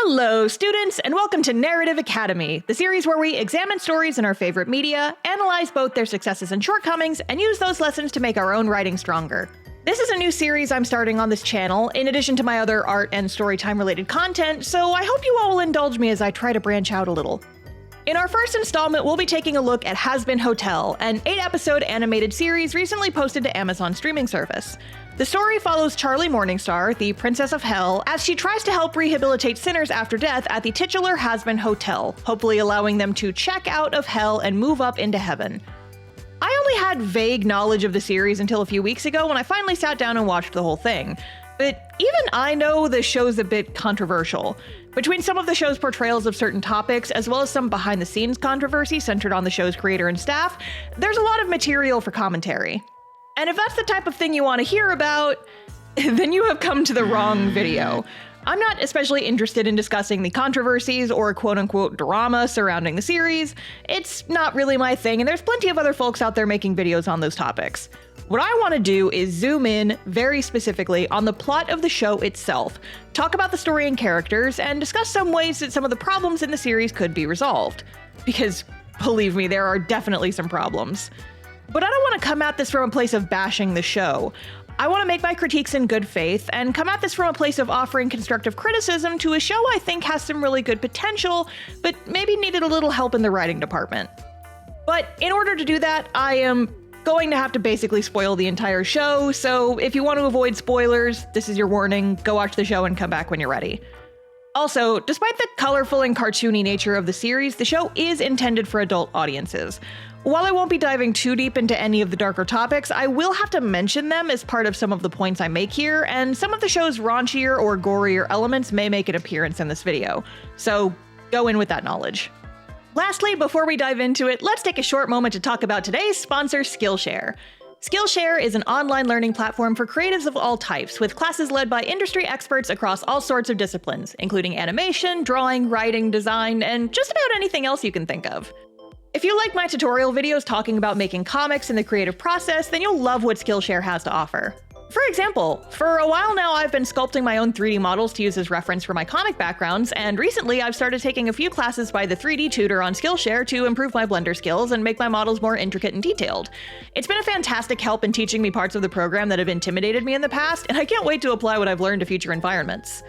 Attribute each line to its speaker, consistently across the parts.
Speaker 1: Hello, students, and welcome to Narrative Academy, the series where we examine stories in our favorite media, analyze both their successes and shortcomings, and use those lessons to make our own writing stronger. This is a new series I'm starting on this channel, in addition to my other art and storytime related content, so I hope you all will indulge me as I try to branch out a little. In our first installment, we'll be taking a look at Hazbin Hotel, an 8-episode animated series recently posted to Amazon streaming service. The story follows Charlie Morningstar, the Princess of Hell, as she tries to help rehabilitate sinners after death at the titular Hazbin Hotel, hopefully allowing them to check out of hell and move up into heaven. I only had vague knowledge of the series until a few weeks ago when I finally sat down and watched the whole thing. But even I know the show's a bit controversial. Between some of the show's portrayals of certain topics, as well as some behind-the-scenes controversy centered on the show's creator and staff, there's a lot of material for commentary. And if that's the type of thing you want to hear about, then you have come to the wrong video. I'm not especially interested in discussing the controversies or quote-unquote drama surrounding the series. It's not really my thing, and there's plenty of other folks out there making videos on those topics. What I want to do is zoom in very specifically on the plot of the show itself, talk about the story and characters, and discuss some ways that some of the problems in the series could be resolved. Because, believe me, there are definitely some problems. But I don't want to come at this from a place of bashing the show. I want to make my critiques in good faith and come at this from a place of offering constructive criticism to a show I think has some really good potential, but maybe needed a little help in the writing department. But in order to do that, I am going to have to basically spoil the entire show, so if you want to avoid spoilers, this is your warning, go watch the show and come back when you're ready. Also, despite the colorful and cartoony nature of the series, the show is intended for adult audiences. While I won't be diving too deep into any of the darker topics, I will have to mention them as part of some of the points I make here, and some of the show's raunchier or gorier elements may make an appearance in this video. So go in with that knowledge. Lastly, before we dive into it, let's take a short moment to talk about today's sponsor, Skillshare. Skillshare is an online learning platform for creatives of all types, with classes led by industry experts across all sorts of disciplines, including animation, drawing, writing, design, and just about anything else you can think of. If you like my tutorial videos talking about making comics and the creative process, then you'll love what Skillshare has to offer. For example, for a while now I've been sculpting my own 3D models to use as reference for my comic backgrounds, and recently I've started taking a few classes by the 3D tutor on Skillshare to improve my Blender skills and make my models more intricate and detailed. It's been a fantastic help in teaching me parts of the program that have intimidated me in the past, and I can't wait to apply what I've learned to future environments.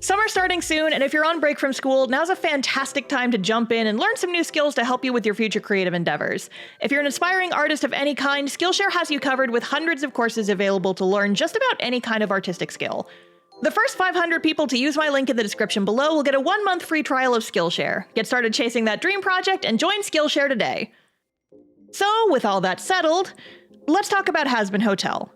Speaker 1: Summer's starting soon, and if you're on break from school, now's a fantastic time to jump in and learn some new skills to help you with your future creative endeavors. If you're an aspiring artist of any kind, Skillshare has you covered with hundreds of courses available to learn just about any kind of artistic skill. The first 500 people to use my link in the description below will get a 1-month free trial of Skillshare. Get started chasing that dream project and join Skillshare today. So, with all that settled, let's talk about Hazbin Hotel.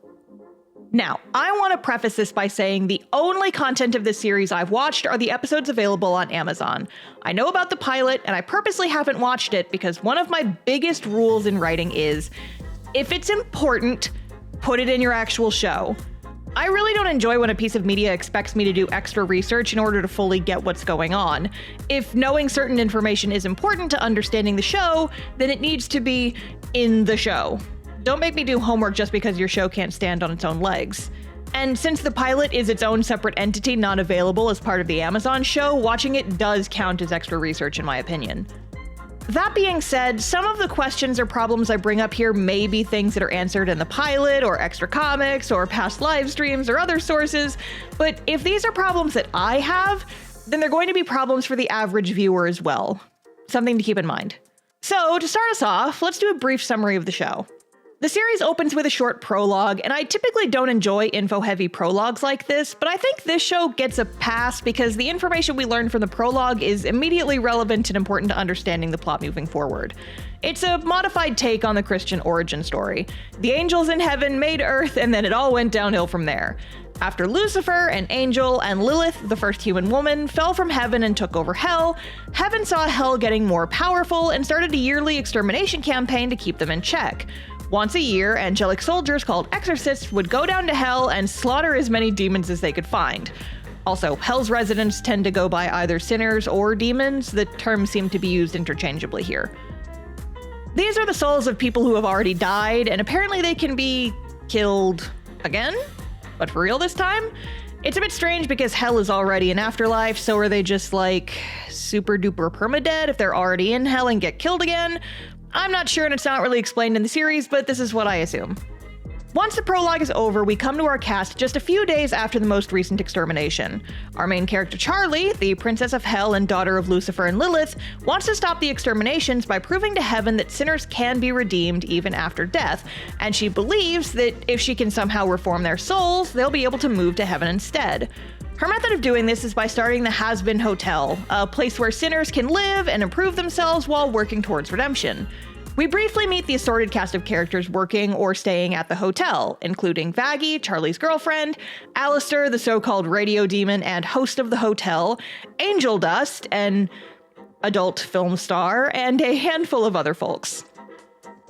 Speaker 1: Now, I want to preface this by saying the only content of this series I've watched are the episodes available on Amazon. I know about the pilot, and I purposely haven't watched it because one of my biggest rules in writing is, if it's important, put it in your actual show. I really don't enjoy when a piece of media expects me to do extra research in order to fully get what's going on. If knowing certain information is important to understanding the show, then it needs to be in the show. Don't make me do homework just because your show can't stand on its own legs. And since the pilot is its own separate entity not available as part of the Amazon show, watching it does count as extra research in my opinion. That being said, some of the questions or problems I bring up here may be things that are answered in the pilot, or extra comics, or past live streams, or other sources, but if these are problems that I have, then they're going to be problems for the average viewer as well. Something to keep in mind. So, to start us off, let's do a brief summary of the show. The series opens with a short prologue, and I typically don't enjoy info-heavy prologues like this, but I think this show gets a pass because the information we learn from the prologue is immediately relevant and important to understanding the plot moving forward. It's a modified take on the Christian origin story. The angels in heaven made Earth, and then it all went downhill from there. After Lucifer, an angel, and Lilith, the first human woman, fell from heaven and took over hell, heaven saw hell getting more powerful and started a yearly extermination campaign to keep them in check. Once a year, angelic soldiers called exorcists would go down to hell and slaughter as many demons as they could find. Also, hell's residents tend to go by either sinners or demons. The terms seem to be used interchangeably here. These are the souls of people who have already died, and apparently they can be killed again? But for real this time? It's a bit strange because hell is already an afterlife, so are they just like super duper permadead if they're already in hell and get killed again? I'm not sure and it's not really explained in the series, but this is what I assume. Once the prologue is over, we come to our cast just a few days after the most recent extermination. Our main character Charlie, the princess of hell and daughter of Lucifer and Lilith, wants to stop the exterminations by proving to heaven that sinners can be redeemed even after death, and she believes that if she can somehow reform their souls, they'll be able to move to heaven instead. Her method of doing this is by starting the Hazbin Hotel, a place where sinners can live and improve themselves while working towards redemption. We briefly meet the assorted cast of characters working or staying at the hotel, including Vaggie, Charlie's girlfriend, Alistair, the so-called radio demon and host of the hotel, Angel Dust, an adult film star, and a handful of other folks.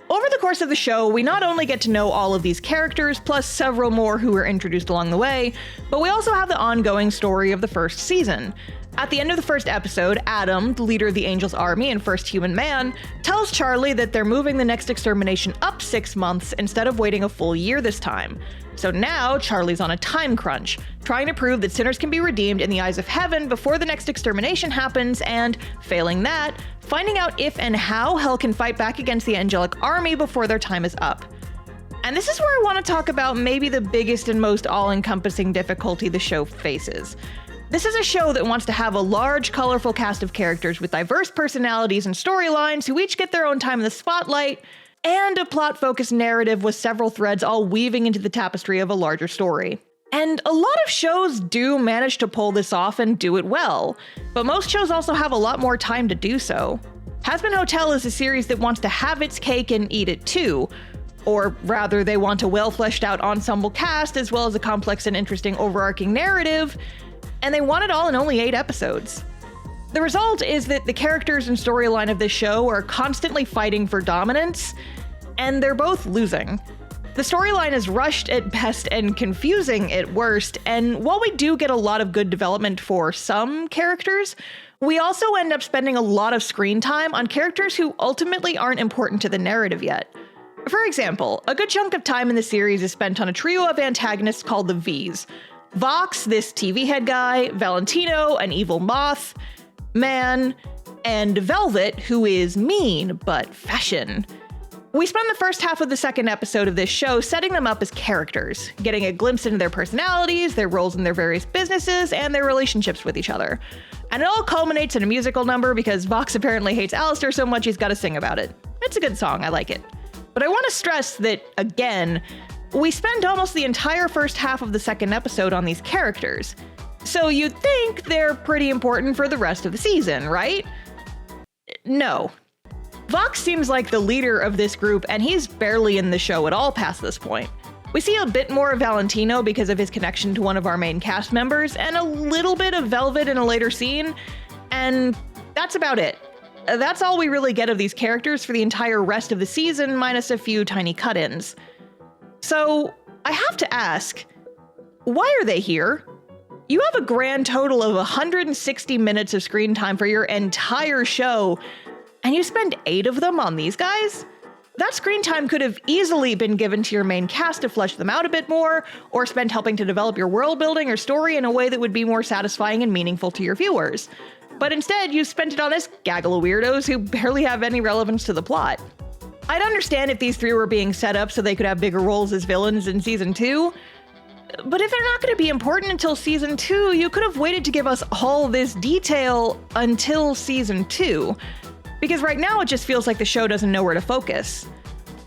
Speaker 1: Over the course of the show, we not only get to know all of these characters, plus several more who were introduced along the way, but we also have the ongoing story of the first season. At the end of the first episode, Adam, the leader of the Angels' army and first human man, tells Charlie that they're moving the next extermination up 6 months instead of waiting a full year this time. So now Charlie's on a time crunch, trying to prove that sinners can be redeemed in the eyes of heaven before the next extermination happens, and, failing that, finding out if and how hell can fight back against the angelic army before their time is up. And this is where I want to talk about maybe the biggest and most all-encompassing difficulty the show faces. This is a show that wants to have a large, colorful cast of characters with diverse personalities and storylines who each get their own time in the spotlight, and a plot-focused narrative with several threads all weaving into the tapestry of a larger story. And a lot of shows do manage to pull this off and do it well, but most shows also have a lot more time to do so. Hazbin Hotel is a series that wants to have its cake and eat it too, or rather, they want a well-fleshed-out ensemble cast as well as a complex and interesting overarching narrative, and they want it all in only 8 episodes. The result is that the characters and storyline of this show are constantly fighting for dominance, and they're both losing. The storyline is rushed at best and confusing at worst, and while we do get a lot of good development for some characters, we also end up spending a lot of screen time on characters who ultimately aren't important to the narrative yet. For example, a good chunk of time in the series is spent on a trio of antagonists called the V's. Vox, this TV head guy, Valentino, an evil moth man, and Velvet, who is mean but fashion. We spend the first half of the second episode of this show setting them up as characters, getting a glimpse into their personalities, their roles in their various businesses, and their relationships with each other. And it all culminates in a musical number because Vox apparently hates Alistair so much he's got to sing about it. It's a good song, I like it. But I want to stress that, again, we spend almost the entire first half of the second episode on these characters. So you'd think they're pretty important for the rest of the season, right? No. Vox seems like the leader of this group, and he's barely in the show at all past this point. We see a bit more of Valentino because of his connection to one of our main cast members, and a little bit of Velvet in a later scene, and that's about it. That's all we really get of these characters for the entire rest of the season, minus a few tiny cut-ins. So, I have to ask, why are they here? You have a grand total of 160 minutes of screen time for your entire show, and you spend 8 of them on these guys? That screen time could have easily been given to your main cast to flesh them out a bit more, or spent helping to develop your world building or story in a way that would be more satisfying and meaningful to your viewers. But instead, you spent it on this gaggle of weirdos who barely have any relevance to the plot. I'd understand if these 3 were being set up so they could have bigger roles as villains in season 2, but if they're not going to be important until season 2, you could have waited to give us all this detail until season 2, because right now it just feels like the show doesn't know where to focus.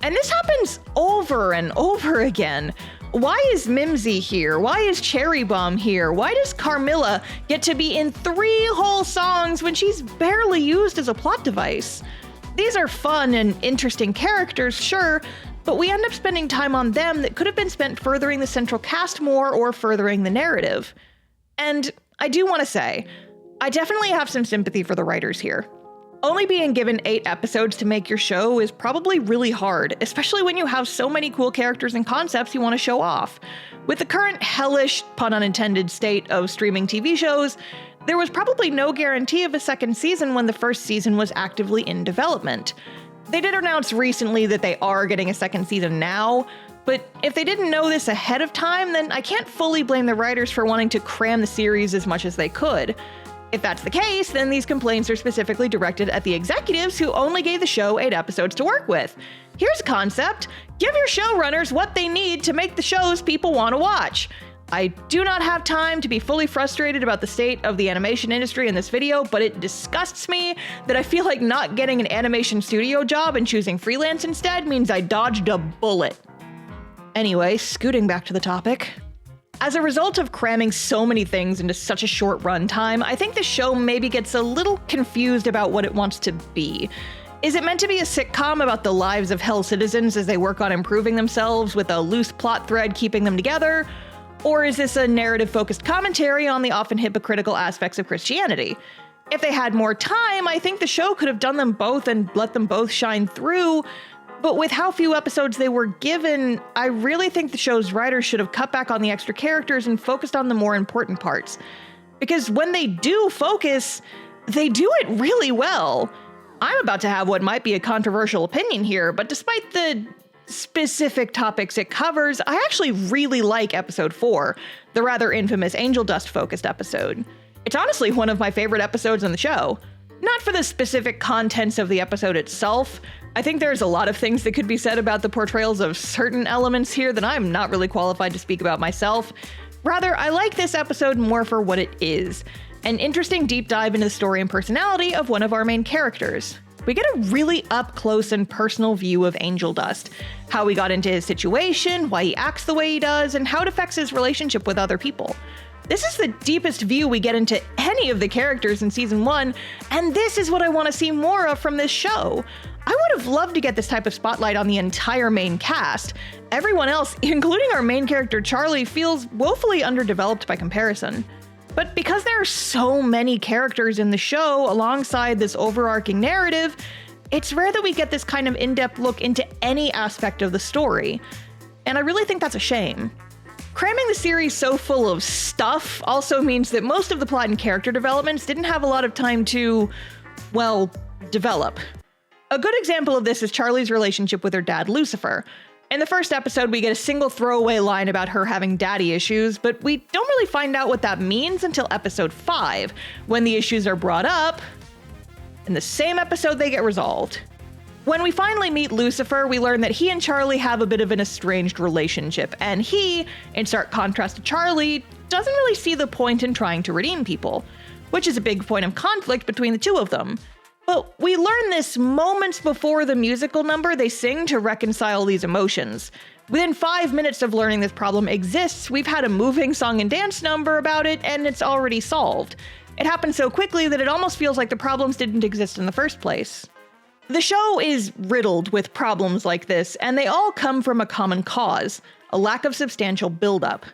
Speaker 1: And this happens over and over again. Why is Mimsy here? Why is Cherry Bomb here? Why does Carmilla get to be in 3 whole songs when she's barely used as a plot device? These are fun and interesting characters, sure, but we end up spending time on them that could have been spent furthering the central cast more or furthering the narrative. And I do want to say, I definitely have some sympathy for the writers here. Only being given 8 episodes to make your show is probably really hard, especially when you have so many cool characters and concepts you want to show off. With the current hellish, pun unintended, state of streaming TV shows, there was probably no guarantee of a second season when the first season was actively in development. They did announce recently that they are getting a second season now, But if they didn't know this ahead of time, then I can't fully blame the writers for wanting to cram the series as much as they could. If that's the case, then these complaints are specifically directed at the executives who only gave the show 8 episodes to work with. Here's a concept: give your showrunners what they need to make the shows people want to watch. I do not have time to be fully frustrated about the state of the animation industry in this video, but it disgusts me that I feel like not getting an animation studio job and choosing freelance instead means I dodged a bullet. Anyway, scooting back to the topic. As a result of cramming so many things into such a short runtime, I think the show maybe gets a little confused about what it wants to be. Is it meant to be a sitcom about the lives of Hell citizens as they work on improving themselves with a loose plot thread keeping them together? Or is this a narrative-focused commentary on the often hypocritical aspects of Christianity? If they had more time, I think the show could have done them both and let them both shine through. But with how few episodes they were given, I really think the show's writers should have cut back on the extra characters and focused on the more important parts. Because when they do focus, they do it really well. I'm about to have what might be a controversial opinion here, but despite the specific topics it covers, I actually really like episode 4, the rather infamous angel dust focused episode. It's honestly one of my favorite episodes in the show. Not for the specific contents of the episode itself. I think there's a lot of things that could be said about the portrayals of certain elements here that I'm not really qualified to speak about myself. Rather, I like this episode more for what it is: an interesting deep dive into the story and personality of one of our main characters. We get a really up-close and personal view of Angel Dust, how he got into his situation, why he acts the way he does, and how it affects his relationship with other people. This is the deepest view we get into any of the characters in season 1, and this is what I want to see more of from this show. I would have loved to get this type of spotlight on the entire main cast. Everyone else, including our main character Charlie, feels woefully underdeveloped by comparison. But because there are so many characters in the show alongside this overarching narrative, it's rare that we get this kind of in-depth look into any aspect of the story. And I really think that's a shame. Cramming the series so full of stuff also means that most of the plot and character developments didn't have a lot of time to, well, develop. A good example of this is Charlie's relationship with her dad, Lucifer. In the first episode, we get a single throwaway line about her having daddy issues, but we don't really find out what that means until episode 5, when the issues are brought up. In the same episode, they get resolved. When we finally meet Lucifer, we learn that he and Charlie have a bit of an estranged relationship, and he, in stark contrast to Charlie, doesn't really see the point in trying to redeem people, which is a big point of conflict between the two of them. But we learn this moments before the musical number they sing to reconcile these emotions. Within 5 minutes of learning this problem exists, we've had a moving song and dance number about it, and it's already solved. It happened so quickly that it almost feels like the problems didn't exist in the first place. The show is riddled with problems like this, and they all come from a common cause: a lack of substantial buildup.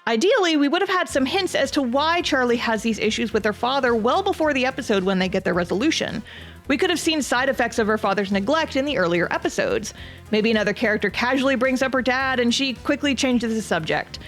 Speaker 1: Ideally, we would have had some hints as to why Charlie has these issues with her father well before the episode when they get their resolution. We could have seen side effects of her father's neglect in the earlier episodes. Maybe another character casually brings up her dad and she quickly changes the subject.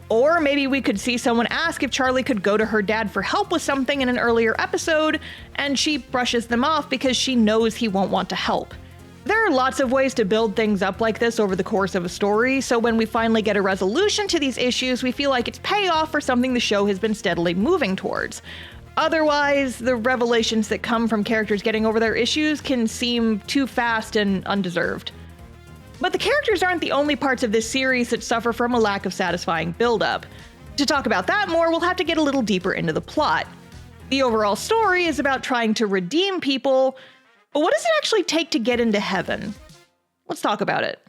Speaker 1: Or maybe we could see someone ask if Charlie could go to her dad for help with something in an earlier episode, and she brushes them off because she knows he won't want to help. There are lots of ways to build things up like this over the course of a story, so when we finally get a resolution to these issues, we feel like it's payoff for something the show has been steadily moving towards. Otherwise, the revelations that come from characters getting over their issues can seem too fast and undeserved. But the characters aren't the only parts of this series that suffer from a lack of satisfying build-up. To talk about that more, we'll have to get a little deeper into the plot. The overall story is about trying to redeem people, but what does it actually take to get into heaven? Let's talk about it.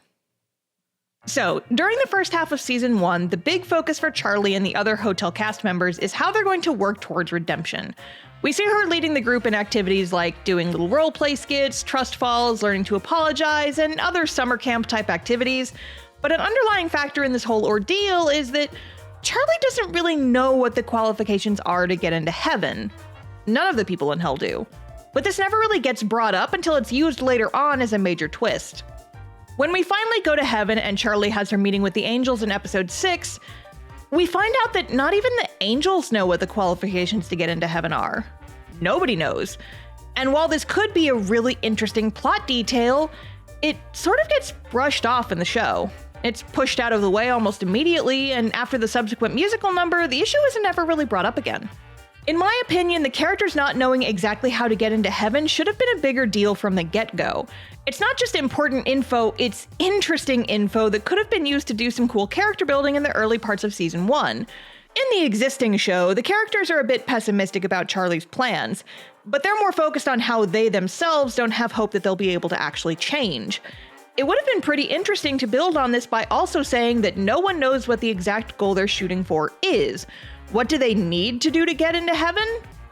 Speaker 1: So, during the first half of season 1, the big focus for Charlie and the other hotel cast members is how they're going to work towards redemption. We see her leading the group in activities like doing little roleplay skits, trust falls, learning to apologize, and other summer camp type activities. But an underlying factor in this whole ordeal is that Charlie doesn't really know what the qualifications are to get into heaven. None of the people in hell do. But this never really gets brought up until it's used later on as a major twist. When we finally go to heaven and Charlie has her meeting with the angels in episode 6, we find out that not even the angels know what the qualifications to get into heaven are. Nobody knows. And while this could be a really interesting plot detail, it sort of gets brushed off in the show. It's pushed out of the way almost immediately, and after the subsequent musical number, the issue isn't ever really brought up again. In my opinion, the characters not knowing exactly how to get into heaven should have been a bigger deal from the get-go. It's not just important info, it's interesting info that could have been used to do some cool character building in the early parts of season 1. In the existing show, the characters are a bit pessimistic about Charlie's plans, but they're more focused on how they themselves don't have hope that they'll be able to actually change. It would have been pretty interesting to build on this by also saying that no one knows what the exact goal they're shooting for is. What do they need to do to get into heaven?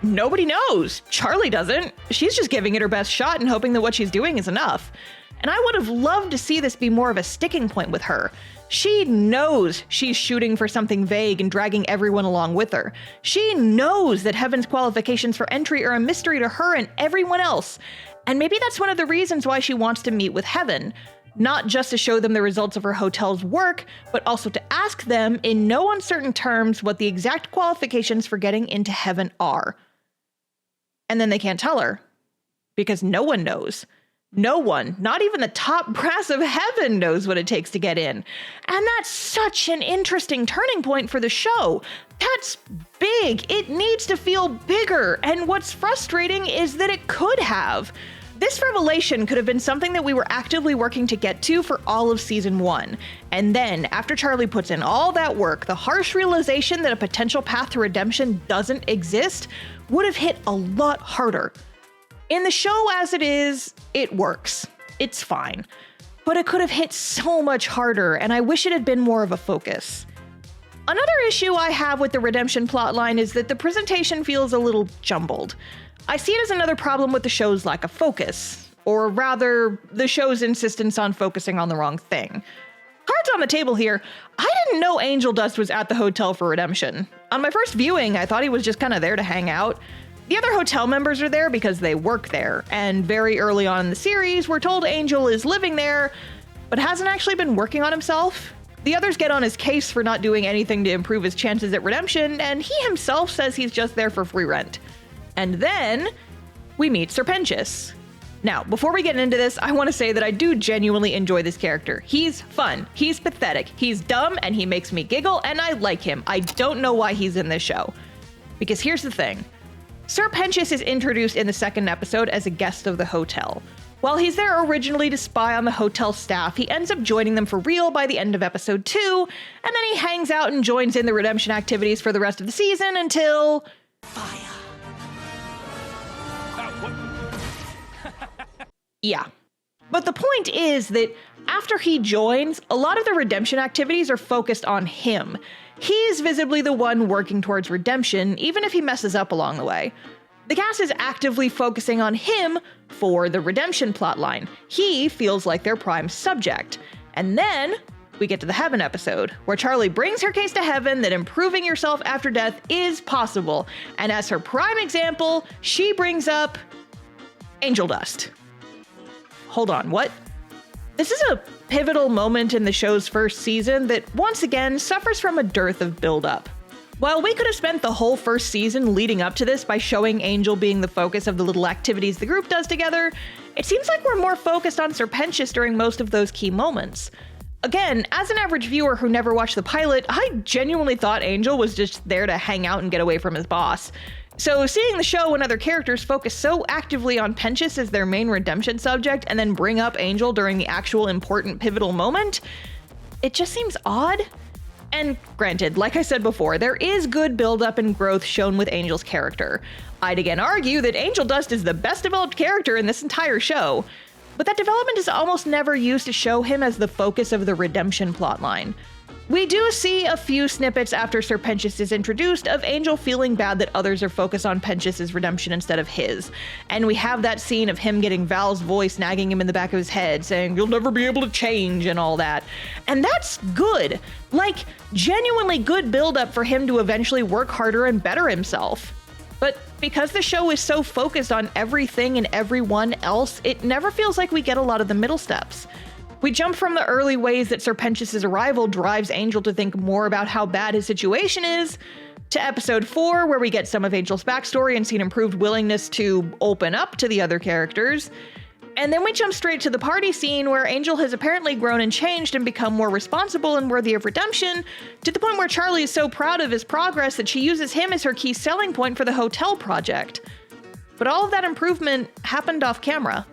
Speaker 1: Nobody knows. Charlie doesn't. She's just giving it her best shot and hoping that what she's doing is enough. And I would have loved to see this be more of a sticking point with her. She knows she's shooting for something vague and dragging everyone along with her. She knows that heaven's qualifications for entry are a mystery to her and everyone else. And maybe that's one of the reasons why she wants to meet with heaven. Not just to show them the results of her hotel's work, but also to ask them in no uncertain terms what the exact qualifications for getting into heaven are. And then they can't tell her, because no one knows. No one, not even the top brass of heaven, knows what it takes to get in. And that's such an interesting turning point for the show. That's big. It needs to feel bigger. And what's frustrating is that it could have. This revelation could have been something that we were actively working to get to for all of season 1. And then, after Charlie puts in all that work, the harsh realization that a potential path to redemption doesn't exist would have hit a lot harder. In the show as it is, it works. It's fine. But it could have hit so much harder, and I wish it had been more of a focus. Another issue I have with the redemption plotline is that the presentation feels a little jumbled. I see it as another problem with the show's lack of focus, or rather, the show's insistence on focusing on the wrong thing. Cards on the table here, I didn't know Angel Dust was at the hotel for redemption. On my first viewing, I thought he was just kind of there to hang out. The other hotel members are there because they work there, and very early on in the series, we're told Angel is living there, but hasn't actually been working on himself. The others get on his case for not doing anything to improve his chances at redemption, and he himself says he's just there for free rent. And then we meet Serpentius. Now, before we get into this, I want to say that I do genuinely enjoy this character. He's fun, he's pathetic, he's dumb, and he makes me giggle, and I like him. I don't know why he's in this show. Because here's the thing. Serpentius is introduced in the second episode as a guest of the hotel. While he's there originally to spy on the hotel staff, he ends up joining them for real by the end of episode 2, and then he hangs out and joins in the redemption activities for the rest of the season until... fire. Yeah. But the point is that after he joins, a lot of the redemption activities are focused on him. He's visibly the one working towards redemption, even if he messes up along the way. The cast is actively focusing on him for the redemption plotline. He feels like their prime subject. And then we get to the heaven episode, where Charlie brings her case to heaven that improving yourself after death is possible. And as her prime example, she brings up Angel Dust. Hold on, what? This is a pivotal moment in the show's first season that, once again, suffers from a dearth of build-up. While we could have spent the whole first season leading up to this by showing Angel being the focus of the little activities the group does together, it seems like we're more focused on Serpentius during most of those key moments. Again, as an average viewer who never watched the pilot, I genuinely thought Angel was just there to hang out and get away from his boss. So seeing the show and other characters focus so actively on Pentius as their main redemption subject and then bring up Angel during the actual important pivotal moment, it just seems odd. And granted, like I said before, there is good build-up and growth shown with Angel's character. I'd again argue that Angel Dust is the best developed character in this entire show, but that development is almost never used to show him as the focus of the redemption plotline. We do see a few snippets after Serpentius is introduced of Angel feeling bad that others are focused on Pentius's redemption instead of his. And we have that scene of him getting Val's voice nagging him in the back of his head, saying, "You'll never be able to change," and all that. And that's good. Like, genuinely good buildup for him to eventually work harder and better himself. But because the show is so focused on everything and everyone else, it never feels like we get a lot of the middle steps. We jump from the early ways that Serpentius' arrival drives Angel to think more about how bad his situation is, to episode 4, where we get some of Angel's backstory and see an improved willingness to open up to the other characters. And then we jump straight to the party scene where Angel has apparently grown and changed and become more responsible and worthy of redemption, to the point where Charlie is so proud of his progress that she uses him as her key selling point for the hotel project. But all of that improvement happened off camera.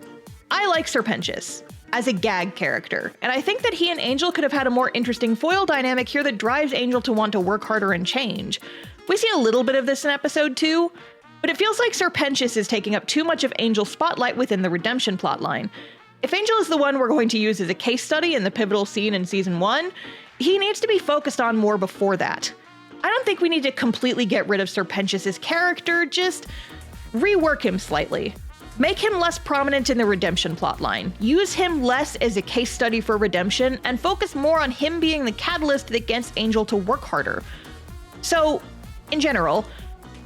Speaker 1: I like Serpentius as a gag character, and I think that he and Angel could have had a more interesting foil dynamic here that drives Angel to want to work harder and change. We see a little bit of this in episode 2, but it feels like Serpentius is taking up too much of Angel's spotlight within the redemption plotline. If Angel is the one we're going to use as a case study in the pivotal scene in season 1, he needs to be focused on more before that. I don't think we need to completely get rid of Serpentius' character, just rework him slightly. Make him less prominent in the redemption plotline, use him less as a case study for redemption, and focus more on him being the catalyst that gets Angel to work harder. So, in general,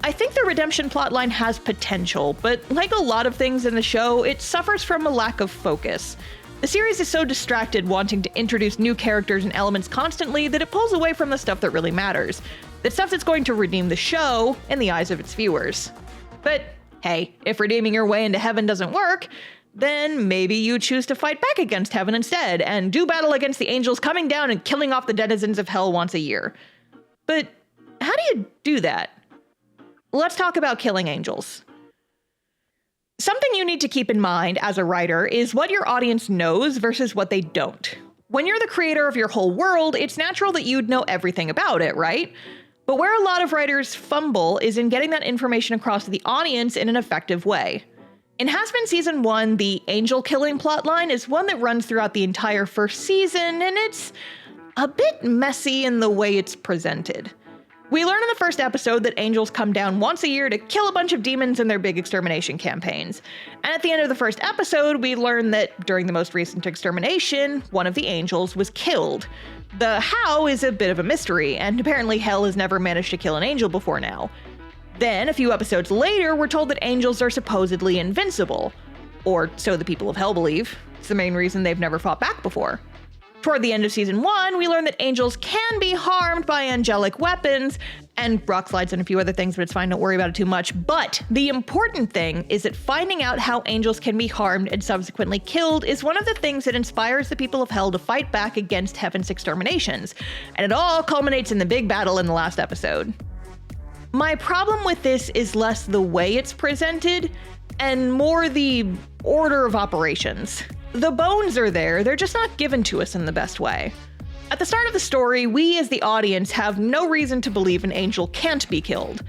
Speaker 1: I think the redemption plotline has potential, but like a lot of things in the show, it suffers from a lack of focus. The series is so distracted wanting to introduce new characters and elements constantly that it pulls away from the stuff that really matters, the stuff that's going to redeem the show in the eyes of its viewers. But hey, if redeeming your way into heaven doesn't work, then maybe you choose to fight back against heaven instead and do battle against the angels coming down and killing off the denizens of hell once a year. But how do you do that? Let's talk about killing angels. Something you need to keep in mind as a writer is what your audience knows versus what they don't. When you're the creator of your whole world, it's natural that you'd know everything about it, right? But where a lot of writers fumble is in getting that information across to the audience in an effective way. In Hazbin Season 1, the angel killing plotline is one that runs throughout the entire first season, and it's a bit messy in the way it's presented. We learn in the first episode that angels come down once a year to kill a bunch of demons in their big extermination campaigns. And at the end of the first episode, we learn that during the most recent extermination, one of the angels was killed. The how is a bit of a mystery, and apparently hell has never managed to kill an angel before now. Then, a few episodes later, we're told that angels are supposedly invincible. Or so the people of hell believe. It's the main reason they've never fought back before. Toward the end of season 1, we learn that angels can be harmed by angelic weapons, and rock slides and a few other things, but it's fine, don't worry about it too much. But the important thing is that finding out how angels can be harmed and subsequently killed is one of the things that inspires the people of hell to fight back against heaven's exterminations. And it all culminates in the big battle in the last episode. My problem with this is less the way it's presented, and more the order of operations. The bones are there, they're just not given to us in the best way. At the start of the story, we as the audience have no reason to believe an angel can't be killed.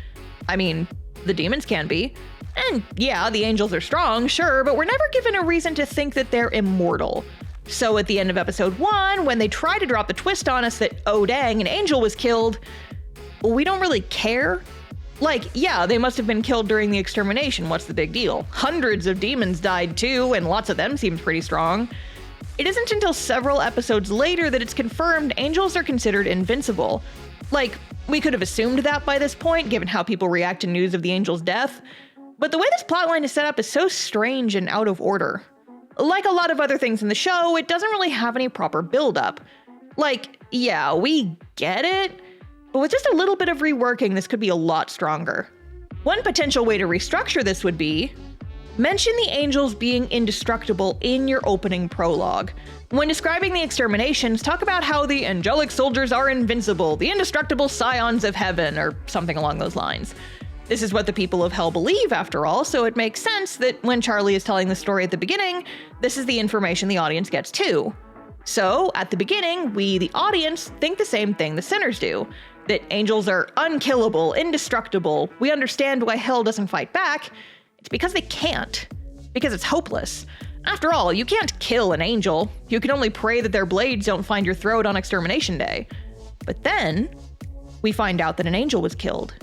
Speaker 1: I mean, the demons can be. And yeah, the angels are strong, sure, but we're never given a reason to think that they're immortal. So at the end of episode 1, when they try to drop the twist on us that, oh dang, an angel was killed, we don't really care. Like, yeah, they must have been killed during the extermination, what's the big deal? Hundreds of demons died too, and lots of them seemed pretty strong. It isn't until several episodes later that it's confirmed angels are considered invincible. Like, we could have assumed that by this point, given how people react to news of the angel's death. But the way this plotline is set up is so strange and out of order. Like a lot of other things in the show, it doesn't really have any proper build-up. Like, yeah, we get it, but with just a little bit of reworking, this could be a lot stronger. One potential way to restructure this would be, mention the angels being indestructible in your opening prologue. When describing the exterminations, talk about how the angelic soldiers are invincible, the indestructible scions of heaven, or something along those lines. This is what the people of hell believe, after all, so it makes sense that when Charlie is telling the story at the beginning, this is the information the audience gets too. So, at the beginning, we, the audience, think the same thing the sinners do. That angels are unkillable, indestructible. We understand why hell doesn't fight back. It's because they can't. Because it's hopeless. After all, you can't kill an angel. You can only pray that their blades don't find your throat on extermination day. But then, we find out that an angel was killed.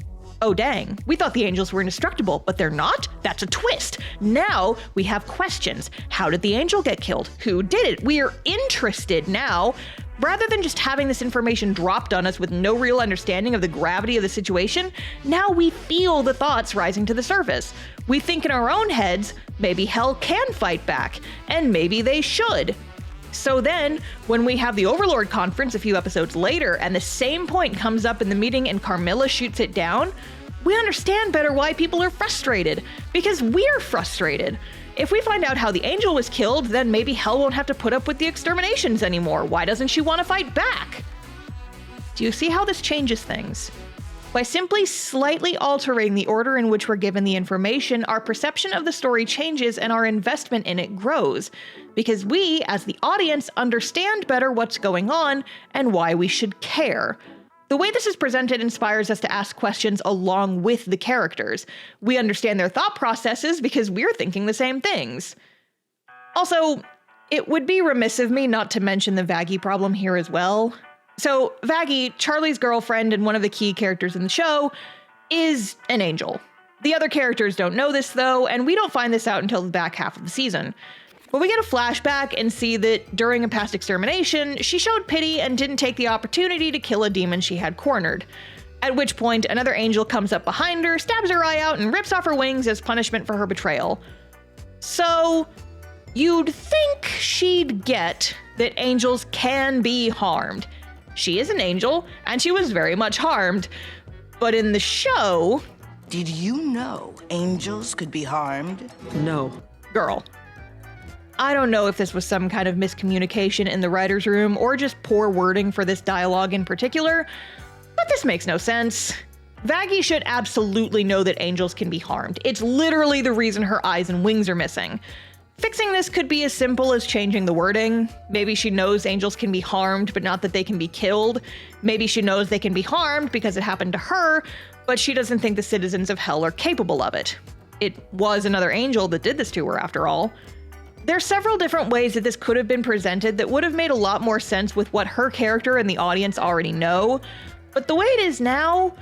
Speaker 1: Oh dang, we thought the angels were indestructible, but they're not? That's a twist. Now we have questions. How did the angel get killed? Who did it? We are interested now. Rather than just having this information dropped on us with no real understanding of the gravity of the situation, now we feel the thoughts rising to the surface. We think in our own heads, maybe hell can fight back, and maybe they should. So then, when we have the Overlord conference a few episodes later, and the same point comes up in the meeting and Carmilla shoots it down, We understand better why people are frustrated, because we're frustrated. If we find out how the angel was killed, then maybe Hell won't have to put up with the exterminations anymore. Why doesn't she want to fight back? Do you see how this changes things? By simply slightly altering the order in which we're given the information, our perception of the story changes and our investment in it grows, because we, as the audience, understand better what's going on and why we should care. The way this is presented inspires us to ask questions along with the characters. We understand their thought processes because we're thinking the same things. Also, it would be remiss of me not to mention the Vaggie problem here as well. So, Vaggie, Charlie's girlfriend and one of the key characters in the show, is an angel. The other characters don't know this though, and we don't find this out until the back half of the season. But we get a flashback and see that during a past extermination, she showed pity and didn't take the opportunity to kill a demon she had cornered. At which point, another angel comes up behind her, stabs her eye out, and rips off her wings as punishment for her betrayal. So, you'd think she'd get that angels can be harmed. She is an angel, and she was very much harmed. But in the show...
Speaker 2: Did you know angels could be harmed?
Speaker 3: No.
Speaker 1: Girl. I don't know if this was some kind of miscommunication in the writer's room or just poor wording for this dialogue in particular, but this makes no sense. Vaggie should absolutely know that angels can be harmed. It's literally the reason her eyes and wings are missing. Fixing this could be as simple as changing the wording. Maybe she knows angels can be harmed, but not that they can be killed. Maybe she knows they can be harmed because it happened to her, but she doesn't think the citizens of Hell are capable of it. It was another angel that did this to her, after all. There's several different ways that this could have been presented that would have made a lot more sense with what her character and the audience already know, but the way it is now,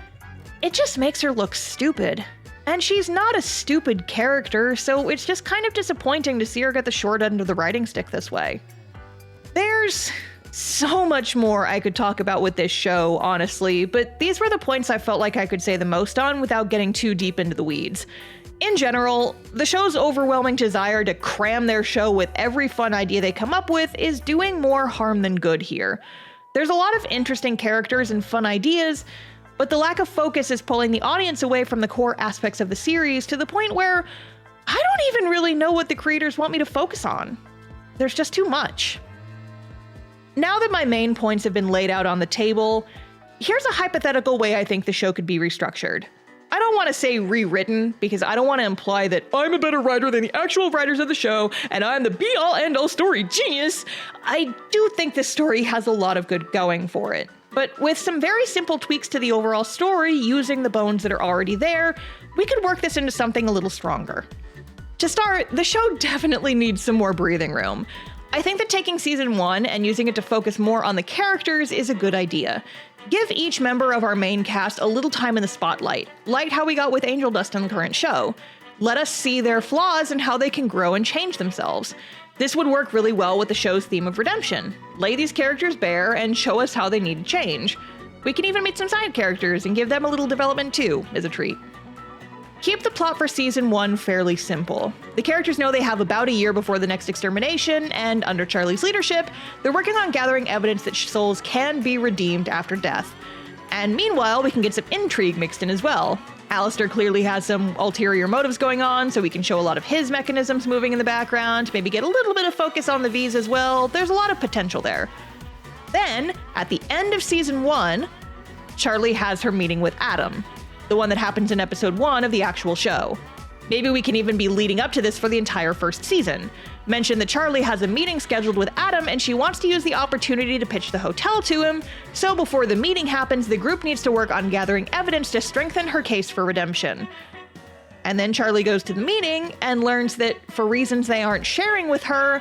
Speaker 1: it just makes her look stupid. And she's not a stupid character, so it's just kind of disappointing to see her get the short end of the writing stick this way. There's so much more I could talk about with this show, honestly, but these were the points I felt like I could say the most on without getting too deep into the weeds. In general, the show's overwhelming desire to cram their show with every fun idea they come up with is doing more harm than good here. There's a lot of interesting characters and fun ideas, but the lack of focus is pulling the audience away from the core aspects of the series to the point where I don't even really know what the creators want me to focus on. There's just too much. Now that my main points have been laid out on the table, here's a hypothetical way I think the show could be restructured. I don't want to say rewritten, because I don't want to imply that I'm a better writer than the actual writers of the show, and I'm the be-all end-all story genius. I do think this story has a lot of good going for it. But with some very simple tweaks to the overall story, using the bones that are already there, we could work this into something a little stronger. To start, the show definitely needs some more breathing room. I think that taking season 1 and using it to focus more on the characters is a good idea. Give each member of our main cast a little time in the spotlight, like how we got with Angel Dust in the current show. Let us see their flaws and how they can grow and change themselves. This would work really well with the show's theme of redemption. Lay these characters bare and show us how they need to change. We can even meet some side characters and give them a little development too, as a treat. Keep the plot for season 1 fairly simple. The characters know they have about a year before the next extermination, and under Charlie's leadership, they're working on gathering evidence that souls can be redeemed after death. And meanwhile, we can get some intrigue mixed in as well. Alistair clearly has some ulterior motives going on, so we can show a lot of his mechanisms moving in the background, maybe get a little bit of focus on the V's as well. There's a lot of potential there. Then, at the end of season 1, Charlie has her meeting with Adam, the one that happens in episode 1 of the actual show. Maybe we can even be leading up to this for the entire first season. Mention that Charlie has a meeting scheduled with Adam and she wants to use the opportunity to pitch the hotel to him, so before the meeting happens, the group needs to work on gathering evidence to strengthen her case for redemption. And then Charlie goes to the meeting and learns that, for reasons they aren't sharing with her,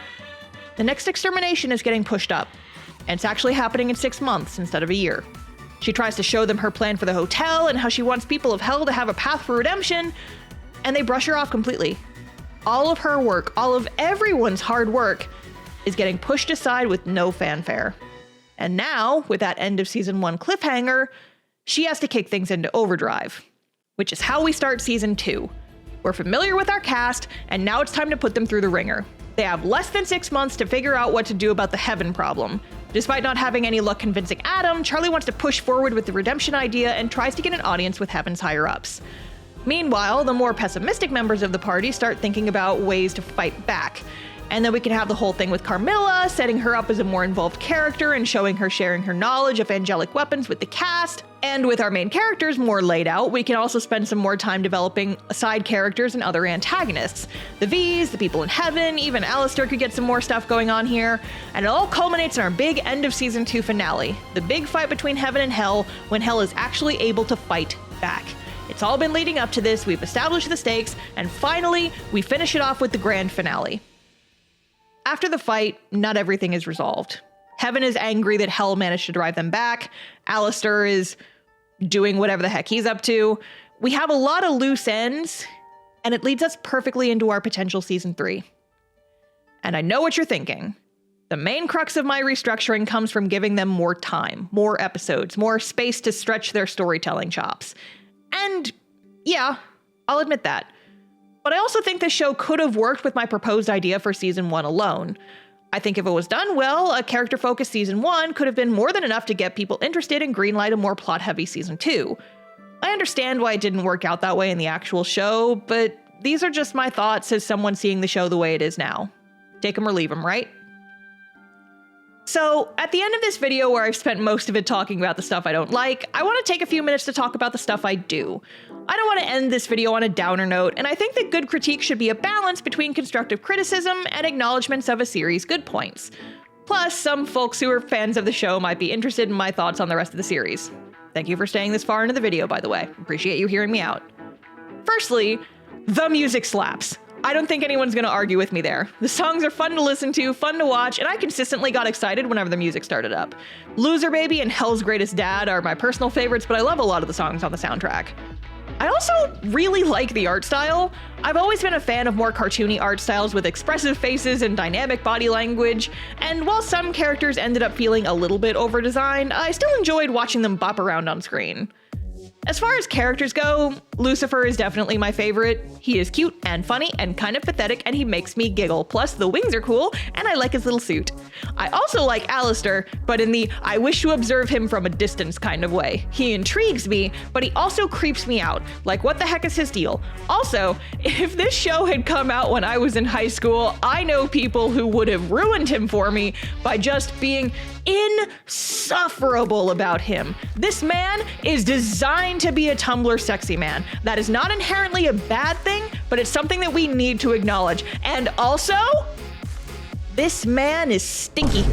Speaker 1: the next extermination is getting pushed up. And it's actually happening in 6 months instead of a year. She tries to show them her plan for the hotel and how she wants people of Hell to have a path for redemption, and they brush her off completely. All of her work, all of everyone's hard work, is getting pushed aside with no fanfare. And now, with that end of season 1 cliffhanger, she has to kick things into overdrive, which is how we start season 2. We're familiar with our cast, and now it's time to put them through the ringer. They have less than 6 months to figure out what to do about the heaven problem. Despite not having any luck convincing Adam, Charlie wants to push forward with the redemption idea and tries to get an audience with Heaven's higher-ups. Meanwhile, the more pessimistic members of the party start thinking about ways to fight back. And then we can have the whole thing with Carmilla, setting her up as a more involved character and showing her sharing her knowledge of angelic weapons with the cast. And with our main characters more laid out, we can also spend some more time developing side characters and other antagonists. The V's, the people in heaven, even Alistair could get some more stuff going on here. And it all culminates in our big end of season 2 finale, the big fight between heaven and hell, when hell is actually able to fight back. It's all been leading up to this, we've established the stakes, and finally, we finish it off with the grand finale. After the fight, not everything is resolved. Heaven is angry that hell managed to drive them back. Alistair is doing whatever the heck he's up to. We have a lot of loose ends, and it leads us perfectly into our potential season 3. And I know what you're thinking. The main crux of my restructuring comes from giving them more time, more episodes, more space to stretch their storytelling chops. And yeah, I'll admit that. But I also think this show could have worked with my proposed idea for season 1 alone. I think if it was done well, a character-focused season 1 could have been more than enough to get people interested and greenlight a more plot-heavy season 2. I understand why it didn't work out that way in the actual show, but these are just my thoughts as someone seeing the show the way it is now. Take them or leave them, right? So, at the end of this video where I've spent most of it talking about the stuff I don't like, I want to take a few minutes to talk about the stuff I do. I don't want to end this video on a downer note, and I think that good critique should be a balance between constructive criticism and acknowledgements of a series' good points. Plus, some folks who are fans of the show might be interested in my thoughts on the rest of the series. Thank you for staying this far into the video, by the way. Appreciate you hearing me out. Firstly, the music slaps. I don't think anyone's gonna argue with me there. The songs are fun to listen to, fun to watch, and I consistently got excited whenever the music started up. Loser Baby and Hell's Greatest Dad are my personal favorites, but I love a lot of the songs on the soundtrack. I also really like the art style. I've always been a fan of more cartoony art styles with expressive faces and dynamic body language, and while some characters ended up feeling a little bit over-designed, I still enjoyed watching them bop around on screen. As far as characters go, Lucifer is definitely my favorite. He is cute and funny and kind of pathetic, and he makes me giggle. Plus, the wings are cool, and I like his little suit. I also like Alistair, but in the I wish to observe him from a distance kind of way. He intrigues me, but he also creeps me out. Like, what the heck is his deal? Also, if this show had come out when I was in high school, I know people who would have ruined him for me by just being insufferable about him. This man is designed to be a Tumblr sexy man. That is not inherently a bad thing, but it's something that we need to acknowledge. And also, this man is stinky.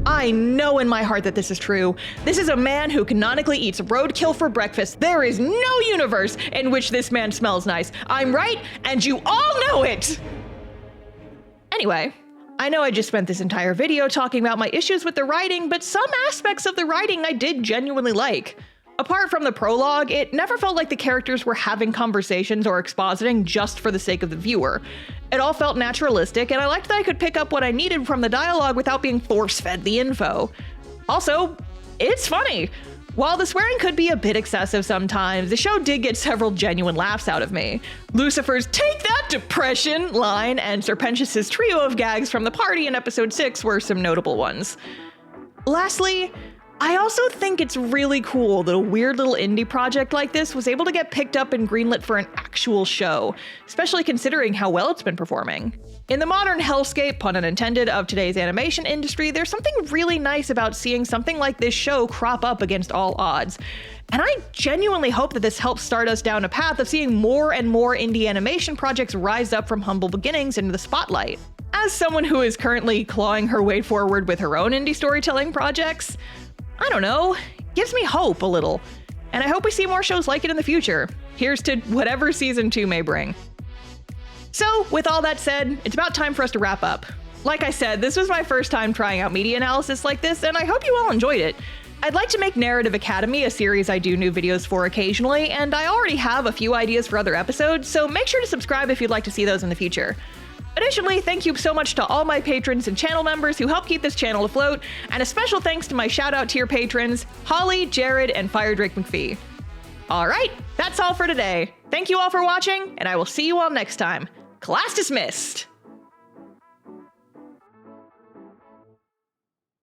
Speaker 1: I know in my heart that this is true. This is a man who canonically eats roadkill for breakfast. There is no universe in which this man smells nice. I'm right, and you all know it! Anyway, I know I just spent this entire video talking about my issues with the writing, but some aspects of the writing I did genuinely like. Apart from the prologue, it never felt like the characters were having conversations or expositing just for the sake of the viewer. It all felt naturalistic, and I liked that I could pick up what I needed from the dialogue without being force-fed the info. Also, it's funny. While the swearing could be a bit excessive sometimes, the show did get several genuine laughs out of me. Lucifer's "Take that, depression" line and Serpentius' trio of gags from the party in episode 6 were some notable ones. Lastly, I also think it's really cool that a weird little indie project like this was able to get picked up and greenlit for an actual show, especially considering how well it's been performing. In the modern hellscape, pun unintended, of today's animation industry, there's something really nice about seeing something like this show crop up against all odds. And I genuinely hope that this helps start us down a path of seeing more and more indie animation projects rise up from humble beginnings into the spotlight. As someone who is currently clawing her way forward with her own indie storytelling projects, I don't know, gives me hope a little. And I hope we see more shows like it in the future. Here's to whatever season 2 may bring. So, with all that said, it's about time for us to wrap up. Like I said, this was my first time trying out media analysis like this, and I hope you all enjoyed it. I'd like to make Narrative Academy a series I do new videos for occasionally, and I already have a few ideas for other episodes, so make sure to subscribe if you'd like to see those in the future. Additionally, thank you so much to all my patrons and channel members who help keep this channel afloat, and a special thanks to my shout-out tier patrons, Holly, Jared, and Firedrake McPhee. Alright, that's all for today. Thank you all for watching, and I will see you all next time. Class dismissed!